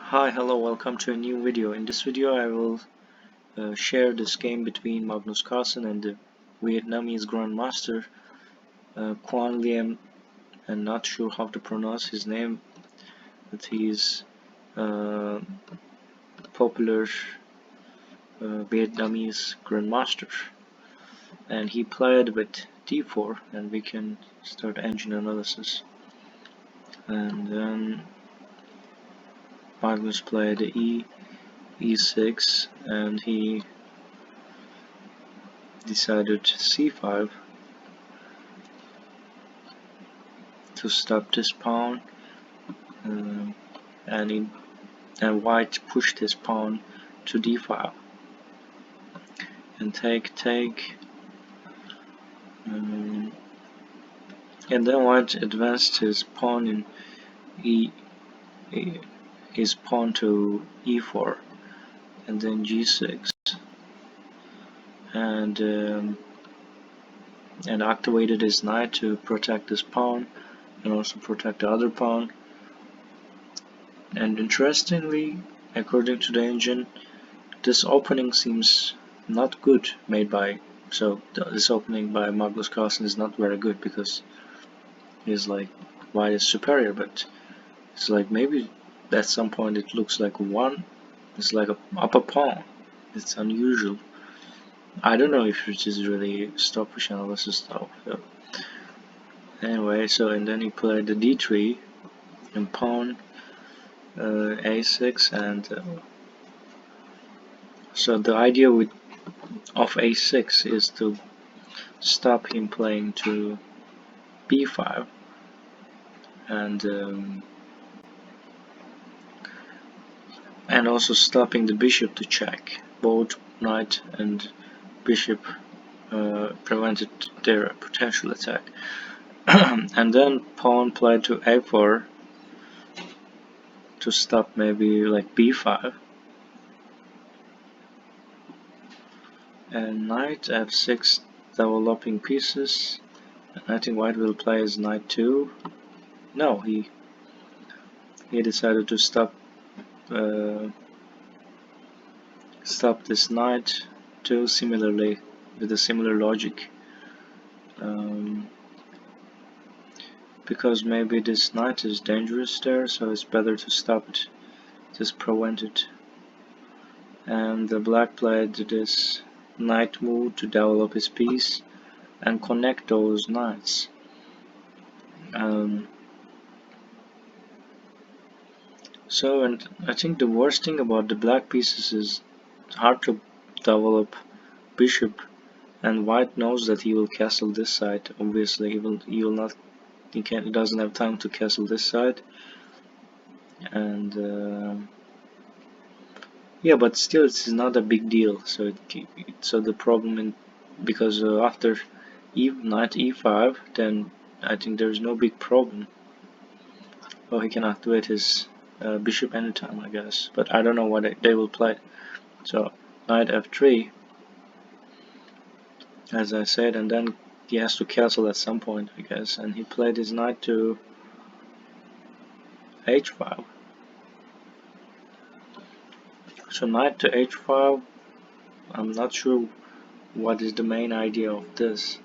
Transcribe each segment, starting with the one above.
Hi, hello, welcome to a new video. In this video I will share this game between Magnus Carlsen and the Vietnamese Grandmaster Liem. I'm not sure how to pronounce his name, but he's a popular Vietnamese Grandmaster. And he played with d4, and we can start engine analysis. And then Magnus played e6, and he decided c5 to stop this pawn, and white pushed his pawn to d5 and take, and then white advanced his pawn in his pawn to e4 and then g6 and activated his knight to protect this pawn and also protect the other pawn. And interestingly, according to the engine, this opening seems not good made by, so this opening by Magnus Carlsen is not very good because he's like white is superior, but it's like maybe at some point it looks like one, it's like a upper pawn. It's unusual. I don't know if it is really stopwatch analysis stuff. So anyway, so and then he played the d3 and pawn a6, and so the idea of a6 is to stop him playing to b5 and also stopping the bishop to check. Both knight and bishop prevented their potential attack. And then pawn played to a4 to stop maybe like b5, and knight f6 developing pieces, and I think white will play his knight 2. No, he decided to stop this knight 2 similarly with a similar logic, because maybe this knight is dangerous there, so it's better to stop it, just prevent it. And the black played this knight move to develop his piece and connect those knights. So, and I think the worst thing about the black pieces is hard to develop bishop, and white knows that he will castle this side. Obviously, he doesn't have time to castle this side, and yeah, but still it's not a big deal. So the problem because after knight e5, then I think there's no big problem. Oh, he can activate his bishop anytime, I guess, but I don't know what they will play. So knight f3, as I said, and then he has to castle at some point, I guess, and he played his knight to h5. So knight to h5, I'm not sure what is the main idea of this.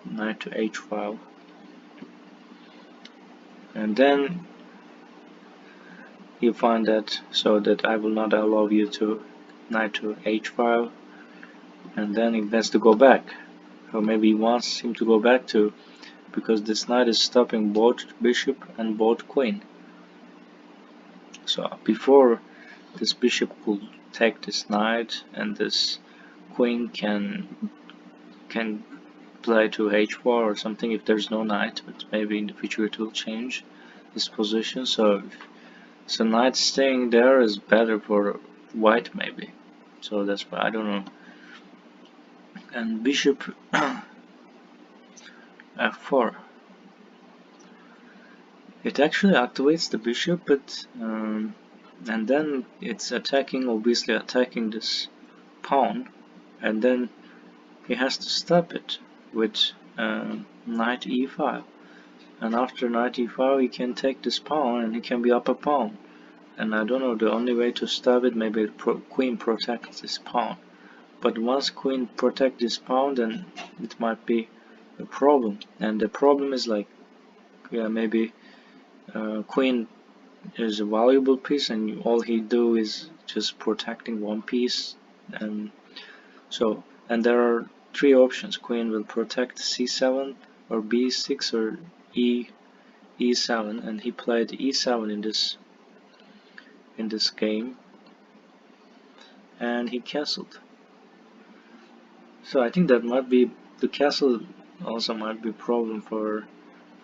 Knight to h5, and then you find that I will not allow you to knight to h5, and then he has to go back, or maybe he wants him to go back to, because this knight is stopping both bishop and both queen. So before this bishop could take this knight, and this queen can play to h4 or something if there's no knight, but maybe in the future it will change this position. So knight staying there is better for white maybe. So that's why I don't know. And bishop f4. It actually activates the bishop, but and then it's obviously attacking this pawn, and then he has to stop it with knight e5. And after knight e5, he can take this pawn, and he can be up a pawn. and I don't know, the only way to stop it, maybe queen protects this pawn. But once queen protects this pawn, then it might be a problem. And the problem is like, yeah, maybe queen is a valuable piece, and all he do is just protecting one piece. And so, and there are three options. Queen will protect c7 or b6 or e7, and he played e7 in this game, and he castled. So I think that might be the castle also might be a problem for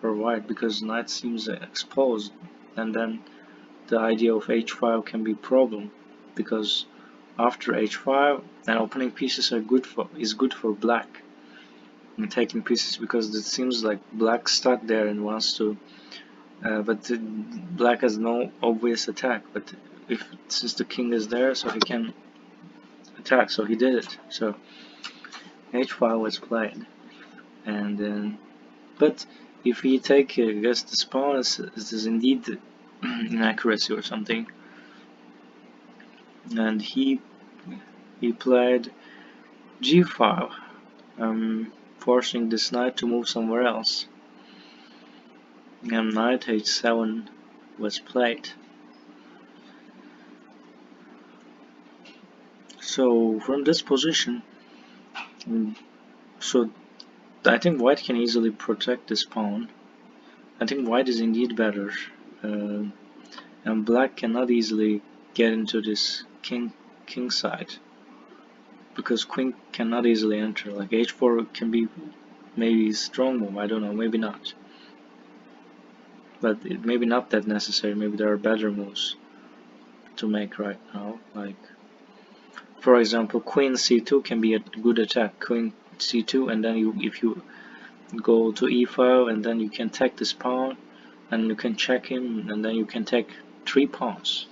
white, because knight seems exposed, and then the idea of h5 can be a problem, because after h5 and opening pieces are good for black, and taking pieces, because it seems like black stuck there and wants to, but black has no obvious attack. But since the king is there, so he can attack, so he did it. So h5 was played, and then but if he take against this pawn, this is indeed inaccuracy or something, and he played g5, forcing this knight to move somewhere else, and knight h7 was played. So from this position, so I think white can easily protect this pawn. I think white is indeed better, and black cannot easily get into this king side, because queen cannot easily enter. Like h4 can be maybe a strong move, I don't know, maybe not. But it maybe not that necessary, maybe there are better moves to make right now. Like, for example, queen c2 can be a good attack. Queen c2, and then if you go to e5, and then you can take this pawn, and you can check him, and then you can take 3 pawns.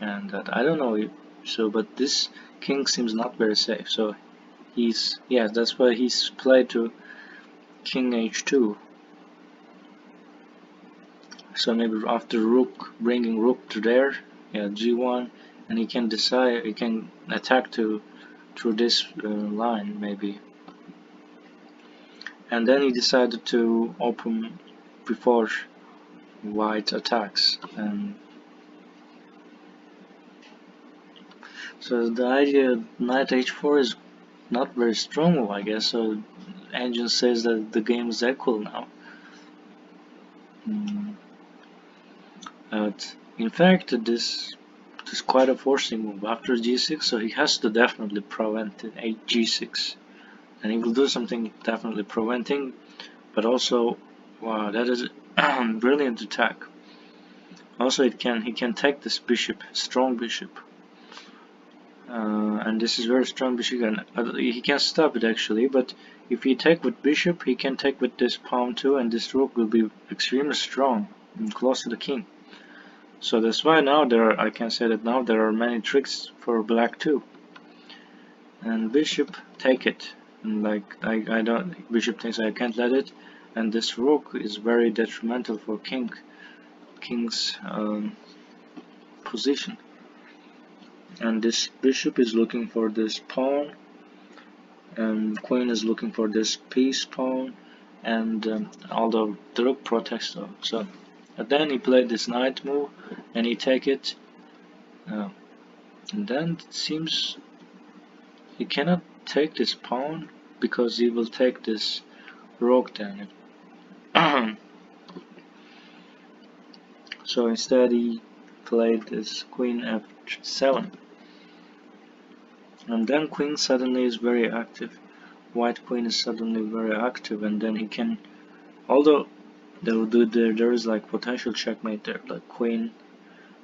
And that, I don't know, so, but this king seems not very safe, so yeah, that's why he's played to king h2. So maybe after rook, bringing rook to there, yeah, g1, and he can decide, he can attack through this line maybe. And then he decided to open before white attacks, and so the idea knight h4 is not very strong, I guess. So engine says that the game is equal now. But in fact, this is quite a forcing move after g6, so he has to definitely prevent g6, and he will do something definitely preventing. But also, wow, that is a brilliant attack. Also, he can take this bishop, strong bishop, and this is very strong bishop, and he can stop it actually. But if he take with bishop, he can take with this pawn too, and this rook will be extremely strong and close to the king. So that's why now I can say that now there are many tricks for black too. And bishop take it, and like I don't, bishop thinks I can't let it, and this rook is very detrimental for king's position. And this bishop is looking for this pawn, and queen is looking for this piece pawn, and although the rook protects though. So and then he played this knight move, and he take it, and then it seems he cannot take this pawn because he will take this rook then. So instead he played this queen f7, and then queen suddenly is very active. White queen is suddenly very active, and then he can, although there is like potential checkmate there, like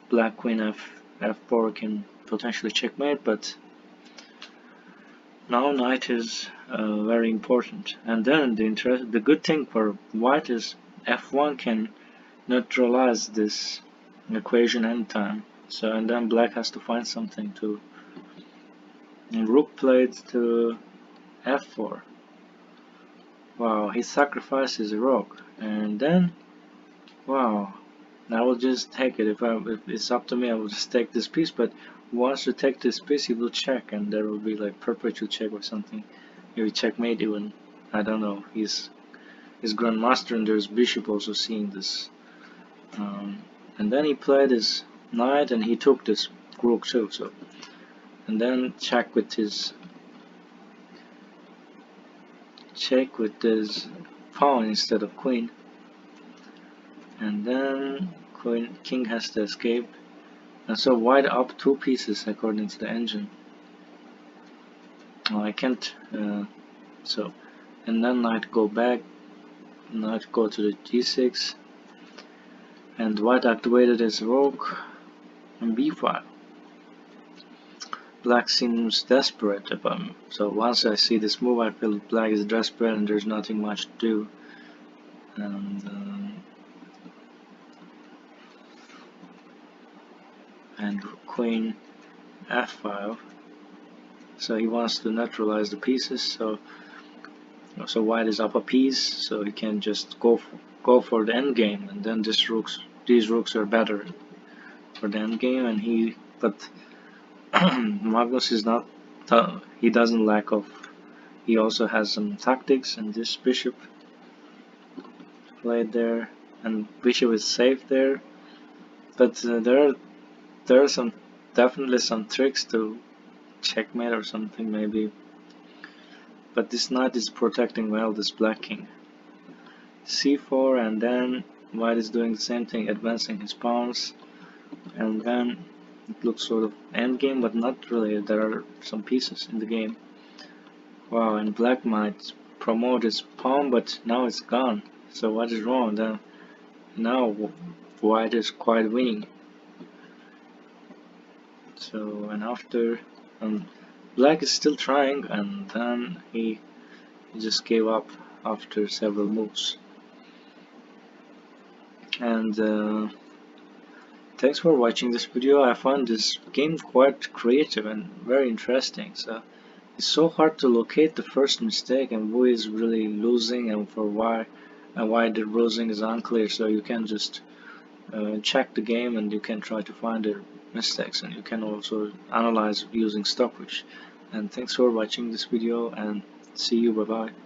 black queen f4 can potentially checkmate, but now knight is very important. And then the good thing for white is f1 can neutralize this equation anytime. So, and then black has to find something to, and rook played to f4. Wow, he sacrificed his rook, and then wow, And I will just take it. If it's up to me, I will just take this piece. But once you take this piece, he will check, and there will be like perpetual check or something. Maybe checkmate even. I don't know. He's grandmaster, and there's bishop also seeing this. And then he played his knight, and he took this rook too. So, and then check with his pawn instead of queen. And then king has to escape. And so white up 2 pieces according to the engine. Oh, I can't. So, and then knight go back. Knight go to the g6. And white activated his rook on b5. Black seems desperate about me. So once I see this move, I feel black is desperate and there's nothing much to do. And queen f5. So he wants to neutralize the pieces. So white is up a piece, so he can just go for the endgame, and then these rooks are better for the endgame. And but Magnus is not. He doesn't lack of. He also has some tactics, and this bishop played there, and bishop is safe there. But there are definitely some tricks to checkmate or something maybe. But this knight is protecting well this black king. c4, and then white is doing the same thing, advancing his pawns, and then it looks sort of endgame, but not really. There are some pieces in the game. Wow, and black might promote his pawn, but now it's gone. So what is wrong? Then now white is quite winning. So, and after black is still trying, and then he just gave up after several moves. And thanks for watching this video. I found this game quite creative and very interesting. So it's so hard to locate the first mistake and who is really losing and for why, and why the losing is unclear. So you can just check the game and you can try to find the mistakes, and you can also analyze using stopwatch. And thanks for watching this video, and see you. Bye bye.